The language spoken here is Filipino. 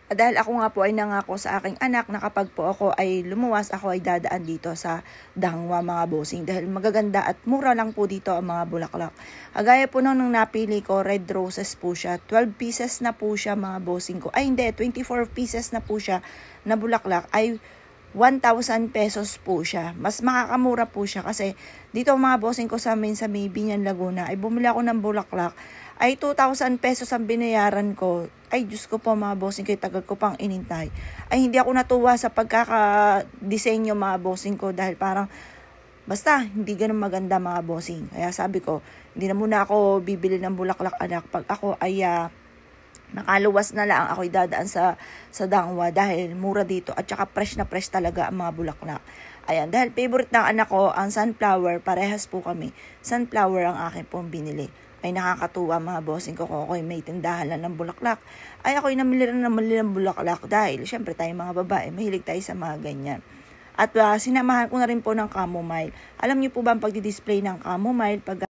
Dahil ako nga po ay nangako sa aking anak na kapag po ako ay lumuwas, ako ay dadaan dito sa Dangwa mga bossing. Dahil magaganda at mura lang po dito ang mga bulaklak. Agaya po nung napili ko, red roses po siya. 12 pieces na po siya mga bossing ko. Ay hindi, 24 pieces na po siya na bulaklak. Ay 1,000 pesos po siya. Mas makakamura po siya kasi dito mga bossing ko sa amin sa Binyan, Laguna ay bumili ako ng bulaklak. Ay 2,000 pesos ang binayaran ko. Ay Diyos ko po mga bossing ko, tagal ko pang inintay. Ay hindi ako natuwa sa pagkakadesenyo mga bossing ko dahil parang basta hindi ganun maganda mga bossing. Kaya sabi ko, hindi na muna ako bibili ng bulaklak anak. Pag ako ay nakaluwas na lang, ako'y dadaan sa Dangwa dahil mura dito at saka fresh na fresh talaga ang mga bulaklak. Ayan, dahil favorite ng anak ko ang sunflower, parehas po kami. Sunflower ang akin pong binili. Ay nakakatuwa mga bossing ko, ako'y may tindahan lang ng bulaklak. Ay ako'y namili ng bulaklak dahil syempre tayo mga babae, mahilig tayo sa mga ganyan. At sinamahan ko na rin po ng chamomile. Alam niyo po ba ang pagdi-display ng chamomile pag